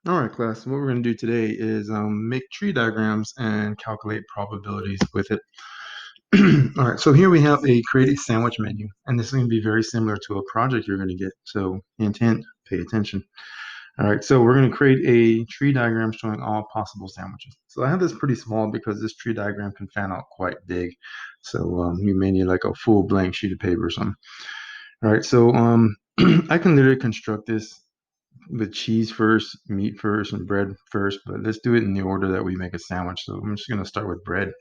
All right, class. What we're going to do today is make tree diagrams and calculate probabilities with it. All right, so here we have a create a sandwich menu, and this is going to be very similar to a project you're going to get. So hint, hint, pay attention. All right, so we're going to create a tree diagram showing all possible sandwiches. So I have this pretty small because this tree diagram can fan out quite big. So you may need like a full blank sheet of paper or something. All right, so I can literally construct this with cheese first, meat first, and bread first, but let's do it in the order that we make a sandwich. So I'm just going to start with bread.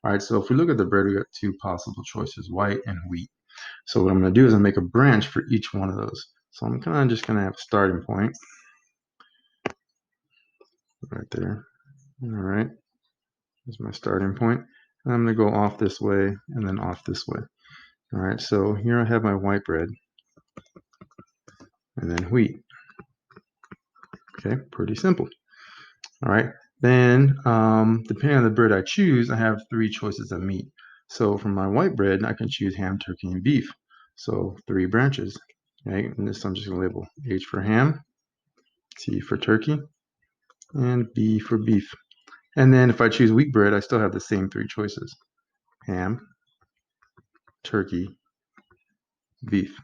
All right, so if we look at the bread, we got two possible choices, white and wheat. So what I'm going to do is I make a branch for each one of those. So I'm kind of just going to have a starting point right there. All right, here's my starting point. And I'm going to go off this way and then off this way. All right, so here I have my white bread and then wheat. Okay, pretty simple. All right. Then, depending on the bread I choose, I have three choices of meat. So for my white bread, I can choose ham, turkey, and beef. So three branches. Right? And this I'm just going to label H for ham, T for turkey, and B for beef. And then if I choose wheat bread, I still have the same three choices: ham, turkey, beef.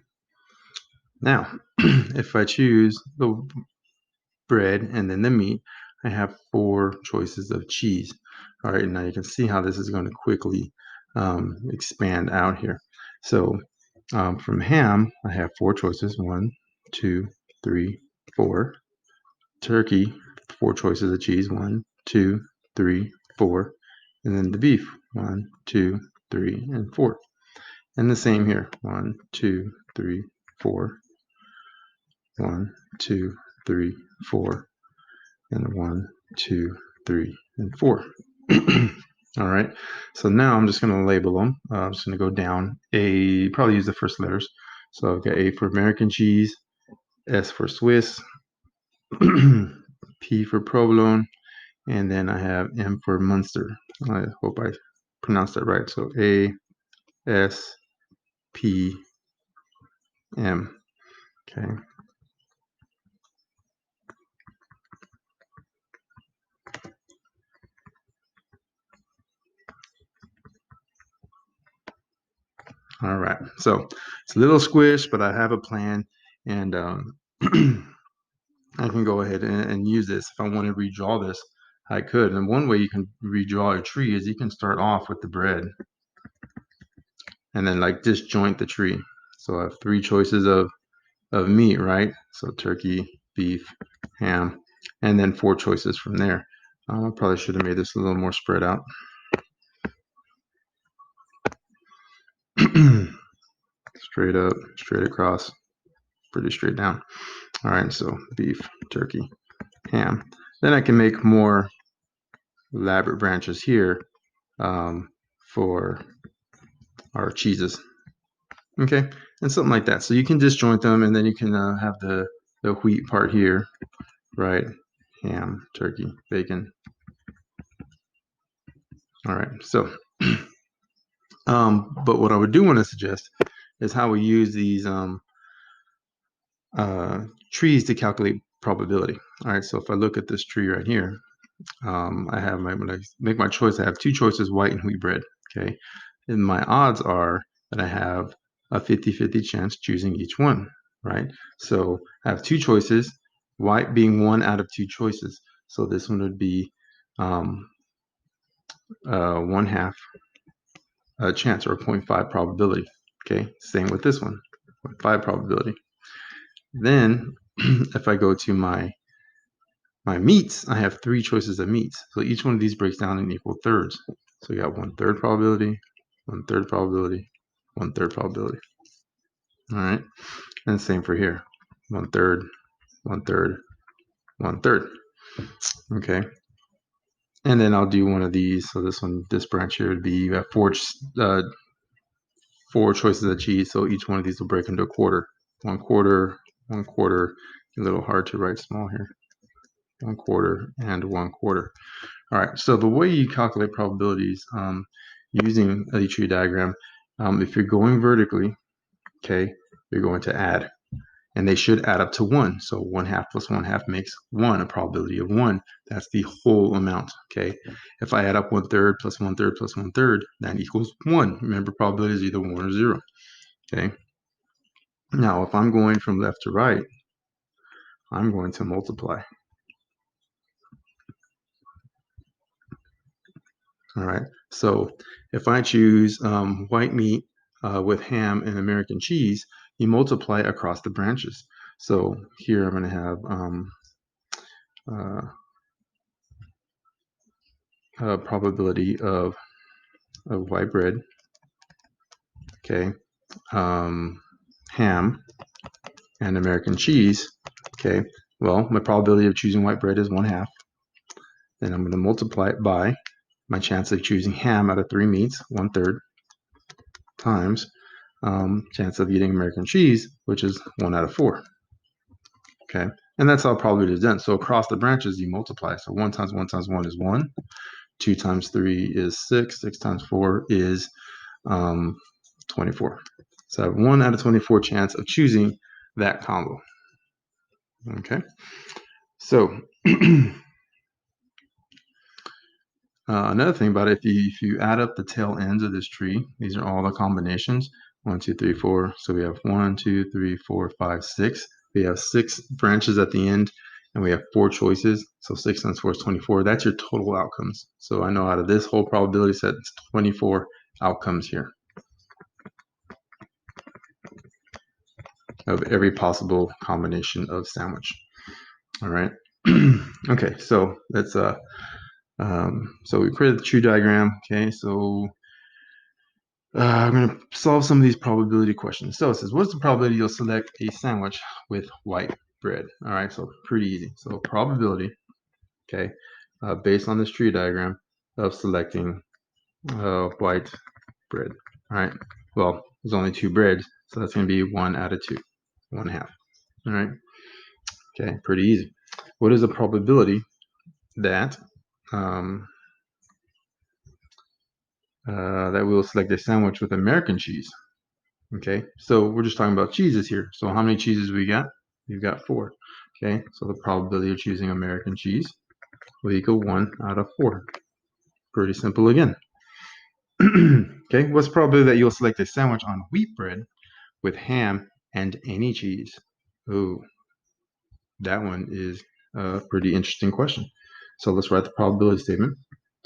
Now, if I choose the bread and then the meat, I have four choices of cheese. All right, now you can see how this is going to quickly expand out here. So from ham, I have four choices: one, two, three, four. Turkey, four choices of cheese: one, two, three, four. And then the beef: one, two, three, and four. And the same here: one, two, three, four. One, two, three, four. And one, two, three, and four. All right, so now I'm just going to label them. I'm just going to go down. Probably use the first letters. So I've got A for American cheese, S for Swiss, P for provolone, and then I have M for Munster. I hope I pronounced that right. So A, S, P, M. Okay. All right, so it's a little squish, but I have a plan, and I can go ahead and use this. If I want to redraw this, I could. And one way you can redraw a tree is you can start off with the bread and then like disjoint the tree. So I have three choices of meat, right? So turkey, beef, ham, and then four choices from there. I probably should have made this a little more spread out. Straight up, straight across, pretty straight down. All right, so beef, turkey, ham. Then I can make more elaborate branches here for our cheeses. Okay, and something like that. So you can disjoint them, and then you can have the wheat part here, right? Ham, turkey, bacon. All right, so but what I would do want to suggest is how we use these trees to calculate probability. All right, so if I look at this tree right here, I have when I make my choice, I have two choices: white and wheat bread. Okay, and my odds are that I have a 50-50 chance choosing each one, right? So I have two choices, white being one out of two choices. So this one would be 1/2 chance, or 0.5 probability. Okay, same with this one, 0.5 probability. Then if I go to my meats, I have three choices of meats. So each one of these breaks down in equal thirds. So you got 1/3 probability, 1/3 probability, 1/3 probability. All right, and same for here: 1/3, 1/3, 1/3. Okay, and then I'll do one of these. So this branch here would be, you have four choices of cheese. So each one of these will break into a quarter. 1/4, 1/4. A little hard to write small here. 1/4 and 1/4. All right, so the way you calculate probabilities using a tree diagram, if you're going vertically, okay, you're going to add. and they should add up to 1. So 1/2 plus 1/2 makes 1, a probability of 1. That's the whole amount, okay? If I add up 1/3 plus 1/3 plus 1/3, that equals 1. Remember, probability is either 1 or 0, okay? Now, if I'm going from left to right, I'm going to multiply. All right, so if I choose white meat with ham and American cheese, you multiply across the branches. So here I'm going to have a probability of white bread, okay, ham and American cheese, okay. Well, my probability of choosing white bread is 1/2. Then I'm going to multiply it by my chance of choosing ham out of 3 meats, 1/3, times chance of eating American cheese, which is 1 out of 4. Okay, and that's how probability is done. So across the branches, you multiply. So 1 times 1 times 1 is 1. 2 times 3 is 6. 6 times 4 is 24. So I have 1 out of 24 chance of choosing that combo. Okay, so another thing about it, if you add up the tail ends of this tree, these are all the combinations. 1, 2, 3, 4. So we have 1, 2, 3, 4, 5, 6. We have 6 branches at the end, and we have 4 choices. So 6 times 4 is 24. That's your total outcomes. So I know out of this whole probability set, it's 24 outcomes here of every possible combination of sandwich. All right. Okay, so let's so we created the tree diagram. Okay, so I'm going to solve some of these probability questions. So it says, what's the probability you'll select a sandwich with white bread? All right, so pretty easy. So probability, okay, based on this tree diagram of selecting white bread. All right, well, there's only 2 breads, so that's going to be 1 out of 2, 1/2. All right, okay, pretty easy. What is the probability that that we'll select a sandwich with American cheese? Okay, so we're just talking about cheeses here. So how many cheeses we got? We've got 4. Okay, so the probability of choosing American cheese will equal 1 out of 4. Pretty simple again. Okay, what's the probability that you'll select a sandwich on wheat bread with ham and any cheese? Oh, that one is a pretty interesting question. So let's write the probability statement.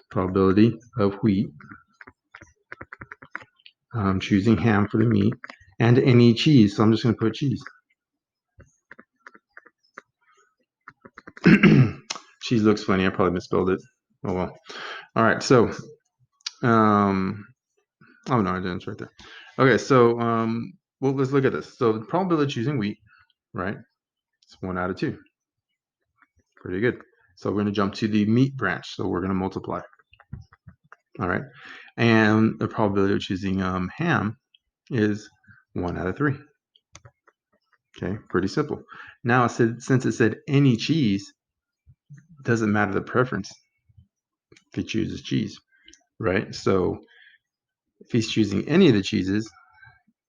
Probability of wheat, choosing ham for the meat, and any cheese. So I'm just going to put cheese. Cheese looks funny. I probably misspelled it. Oh well. All right. So, oh no, I didn't. It's right there. Okay. So, well, let's look at this. So the probability of choosing wheat, right? It's 1 out of 2. Pretty good. So we're going to jump to the meat branch. So we're going to multiply. All right. And the probability of choosing ham is 1 out of 3. Okay. Pretty simple. Now, since it said any cheese, doesn't matter the preference. If he chooses cheese, right? So if he's choosing any of the cheeses,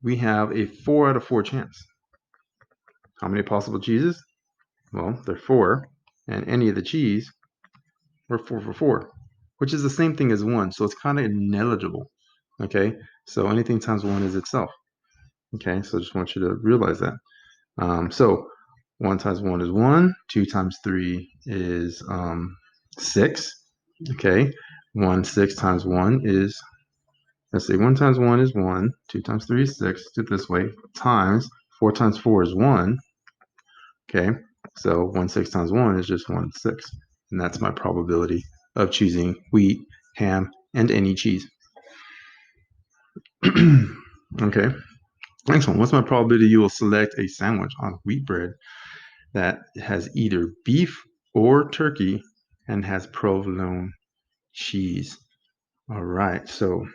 we have a 4 out of 4 chance. How many possible cheeses? Well, there are 4, and any of the cheese, we're 4 for 4, which is the same thing as 1, so it's kind of negligible, okay? So anything times 1 is itself, okay? So I just want you to realize that. So 1 times 1 is 1, 2 times 3 is 6, okay? 1, 6 times 1 is, let's see, 1 times 1 is 1, 2 times 3 is 6, do it this way, times 4 times 4 is 1, okay? So 1 6 times 1 is just 1 6, and that's my probability of choosing wheat, ham, and any cheese. Okay, next one. What's my probability you will select a sandwich on wheat bread that has either beef or turkey and has provolone cheese? All right, so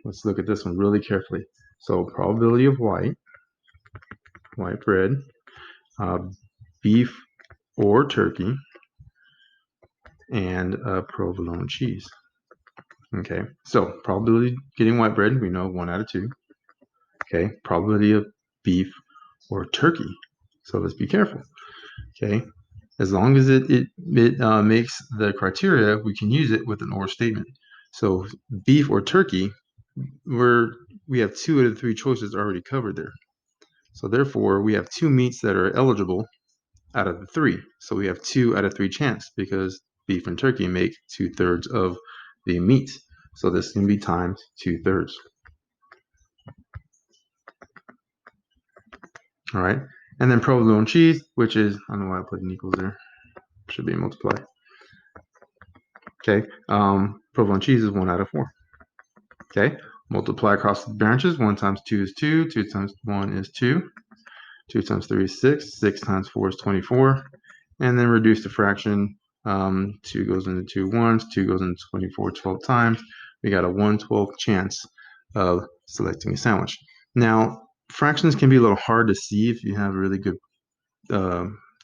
let's look at this one really carefully. So probability of white bread, beef or turkey, and provolone cheese. Okay, so probability getting white bread, we know 1 out of 2. Okay, probability of beef or turkey. So let's be careful. Okay, as long as it makes the criteria, we can use it with an or statement. So beef or turkey, we have 2 out of the 3 choices already covered there. So therefore, we have 2 meats that are eligible out of the 3. So we have 2 out of 3 chance because beef and turkey make 2/3 of the meat. So this can be times 2/3. All right, and then provolone cheese, which is, I don't know why I put an equals there. Should be multiply. Okay, provolone cheese is 1 out of 4. Okay, multiply across the branches. 1 times 2 is 2. 2 times 1 is 2. 2 times 3 is 6. 6 times 4 is 24. And then reduce the fraction. 2 goes into 2 once. 2 goes into 24 12 times. We got a 1/12 chance of selecting a sandwich. Now, fractions can be a little hard to see if you have a really good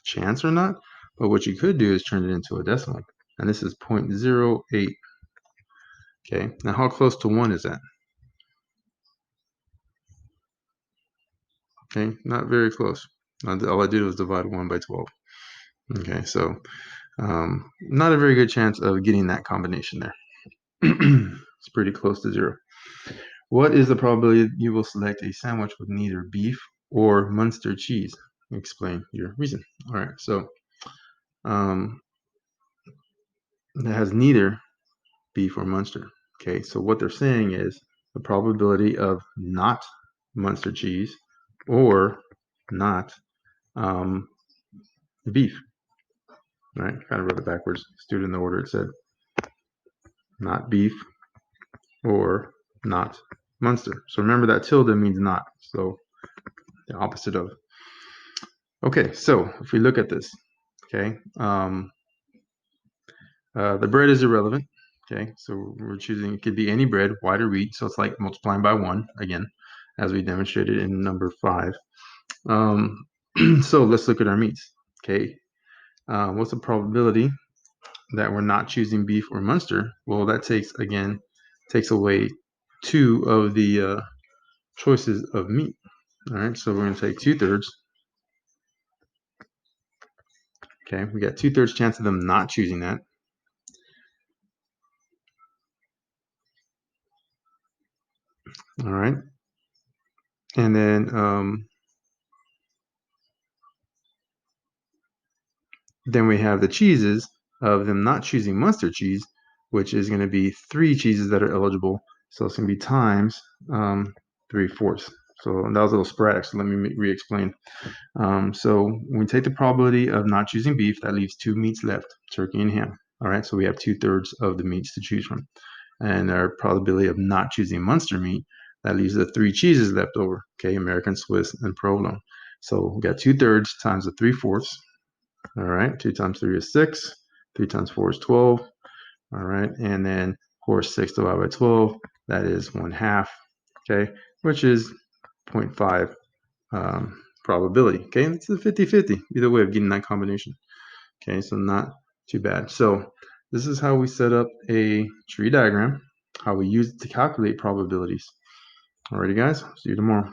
chance or not. But what you could do is turn it into a decimal. And this is 0.08. Okay, now how close to 1 is that? Okay, not very close. All I did was divide 1 by 12. Okay, so not a very good chance of getting that combination there. It's pretty close to 0. What is the probability you will select a sandwich with neither beef or Munster cheese? Explain your reason. All right, so that has neither beef or Munster. Okay, so what they're saying is the probability of not Munster cheese or not beef. All right, kind of wrote it backwards. Just do it in the order it said. Not beef or not Munster. So remember that tilde means not. So the opposite of. Okay, so if we look at this, okay, the bread is irrelevant. Okay, so we're choosing, it could be any bread, white or wheat. So it's like multiplying by 1 again, as we demonstrated in number 5. So let's look at our meats. Okay, what's the probability that we're not choosing beef or Munster? Well, that takes away 2 of the choices of meat. All right, so we're going to take 2/3. Okay, we got 2/3 chance of them not choosing that. All right, and then we have the cheeses of them not choosing Munster cheese, which is going to be 3 cheeses that are eligible. So it's going to be times 3/4. So that was a little sporadic. So let me re-explain. So when we take the probability of not choosing beef, that leaves 2 meats left, turkey and ham. All right, so we have 2/3 of the meats to choose from. And our probability of not choosing Munster meat, that leaves the 3 cheeses left over. Okay, American, Swiss, and provolone. So we got 2/3 times the 3/4. All right, 2 times 3 is 6. 3 times 4 is 12. All right, and then of course 6 divided by 12, that is 1/2. Okay, which is 0.5 probability. Okay, it's a 50-50 either way of getting that combination. Okay, so not too bad. So this is how we set up a tree diagram, how we use it to calculate probabilities. Alrighty guys, see you tomorrow.